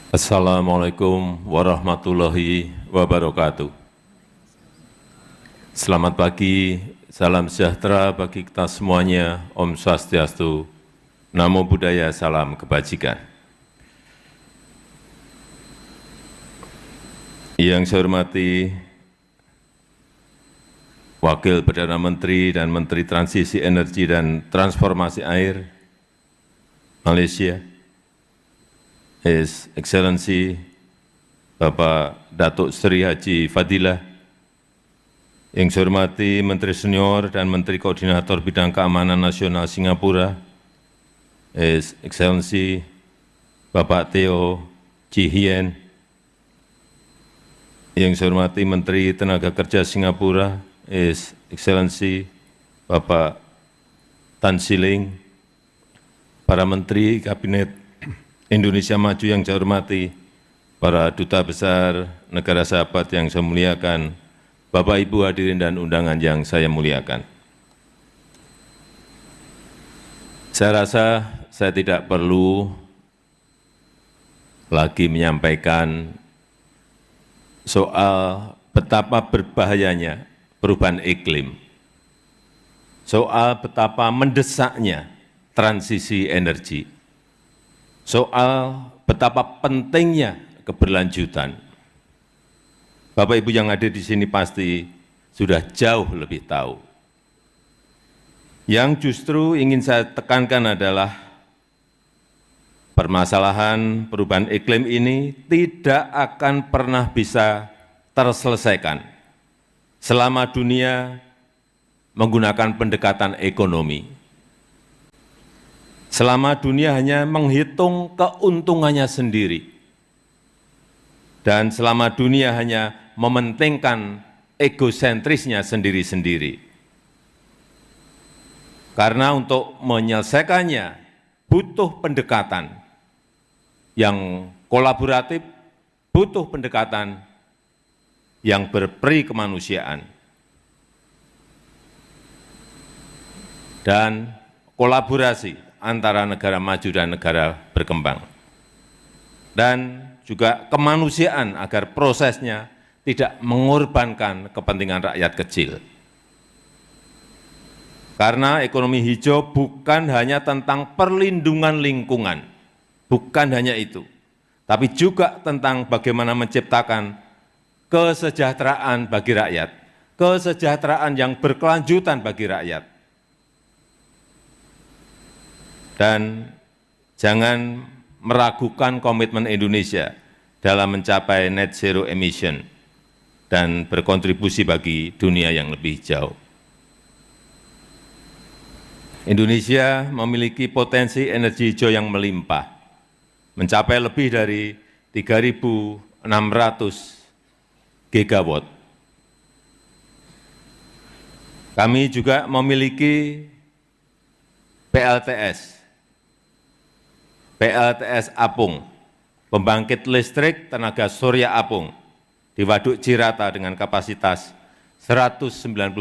Assalamualaikum warahmatullahi wabarakatuh. Selamat pagi, salam sejahtera bagi kita semuanya, Om Swastiastu, Namo Buddhaya, salam kebajikan. Yang saya hormati Wakil Perdana Menteri dan Menteri Transisi Energi dan Transformasi Air Malaysia, His Excellency Bapak Datuk Seri Haji Fadilah, yang saya hormati Menteri Senior dan Menteri Koordinator Bidang Keamanan Nasional Singapura, His Excellency Bapak Teo Chee Hean, yang saya hormati Menteri Tenaga Kerja Singapura, His Excellency Bapak Tan Sri Ling, para Menteri Kabinet Indonesia Maju yang saya hormati, para Duta Besar negara sahabat yang saya muliakan, Bapak Ibu hadirin dan undangan yang saya muliakan. Saya rasa saya tidak perlu lagi menyampaikan soal betapa berbahayanya perubahan iklim, soal betapa mendesaknya transisi energi, soal betapa pentingnya keberlanjutan. Bapak Ibu yang hadir di sini pasti sudah jauh lebih tahu. Yang justru ingin saya tekankan adalah permasalahan perubahan iklim ini tidak akan pernah bisa terselesaikan selama dunia menggunakan pendekatan ekonomi. Selama dunia hanya menghitung keuntungannya sendiri, dan selama dunia hanya mementingkan egosentrisnya sendiri-sendiri. Karena untuk menyelesaikannya butuh pendekatan yang kolaboratif, butuh pendekatan yang berperi kemanusiaan, dan kolaborasi antara negara maju dan negara berkembang, dan juga kemanusiaan agar prosesnya tidak mengorbankan kepentingan rakyat kecil. Karena ekonomi hijau bukan hanya tentang perlindungan lingkungan, bukan hanya itu, tapi juga tentang bagaimana menciptakan kesejahteraan bagi rakyat, kesejahteraan yang berkelanjutan bagi rakyat. Dan jangan meragukan komitmen Indonesia dalam mencapai net zero emission dan berkontribusi bagi dunia yang lebih jauh. Indonesia memiliki potensi energi hijau yang melimpah, mencapai lebih dari 3.600 gigawatt. Kami juga memiliki PLTS Apung, pembangkit listrik tenaga surya apung di Waduk Cirata dengan kapasitas 192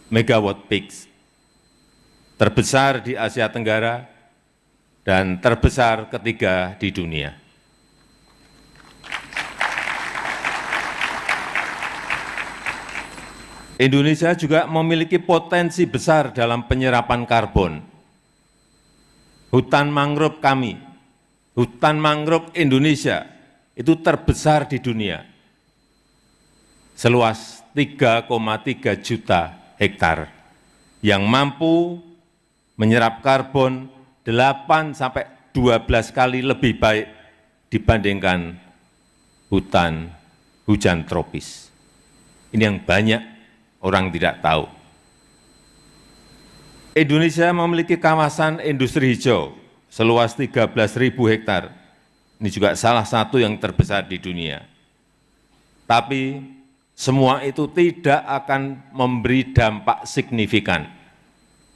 megawatt peak, terbesar di Asia Tenggara dan terbesar ketiga di dunia. Indonesia juga memiliki potensi besar dalam penyerapan karbon. Hutan mangrove kami, hutan mangrove Indonesia itu terbesar di dunia, seluas 3,3 juta hektar, yang mampu menyerap karbon 8 sampai 12 kali lebih baik dibandingkan hutan hujan tropis. Ini yang banyak orang tidak tahu. Indonesia memiliki kawasan industri hijau seluas 13.000 hektar. Ini juga salah satu yang terbesar di dunia. Tapi semua itu tidak akan memberi dampak signifikan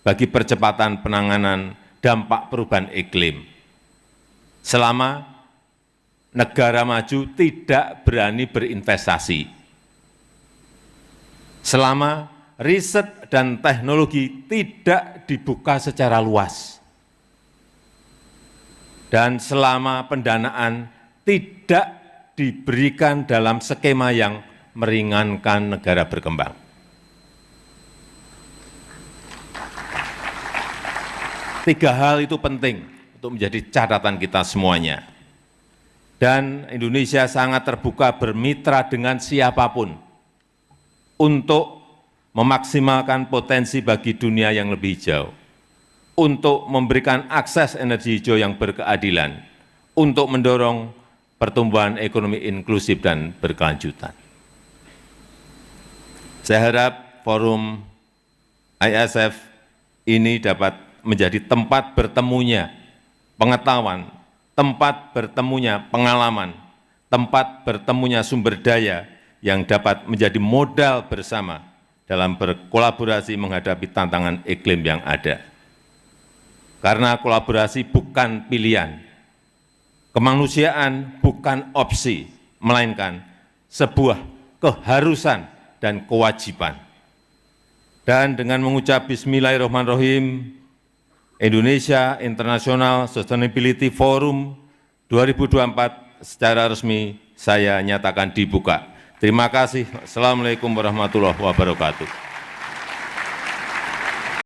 bagi percepatan penanganan dampak perubahan iklim selama negara maju tidak berani berinvestasi, selama riset dan teknologi tidak dibuka secara luas, dan selama pendanaan tidak diberikan dalam skema yang meringankan negara berkembang. Tiga hal itu penting untuk menjadi catatan kita semuanya. Dan Indonesia sangat terbuka bermitra dengan siapapun untuk memaksimalkan potensi bagi dunia yang lebih hijau, untuk memberikan akses energi hijau yang berkeadilan, untuk mendorong pertumbuhan ekonomi inklusif dan berkelanjutan. Saya harap forum ISF ini dapat menjadi tempat bertemunya pengetahuan, tempat bertemunya pengalaman, tempat bertemunya sumber daya yang dapat menjadi modal bersama dalam berkolaborasi menghadapi tantangan iklim yang ada. Karena kolaborasi bukan pilihan, kemanusiaan bukan opsi, melainkan sebuah keharusan dan kewajiban. Dan dengan mengucap Bismillahirrahmanirrahim, Indonesia International Sustainability Forum 2024 secara resmi saya nyatakan dibuka. Terima kasih. Assalamualaikum warahmatullahi wabarakatuh.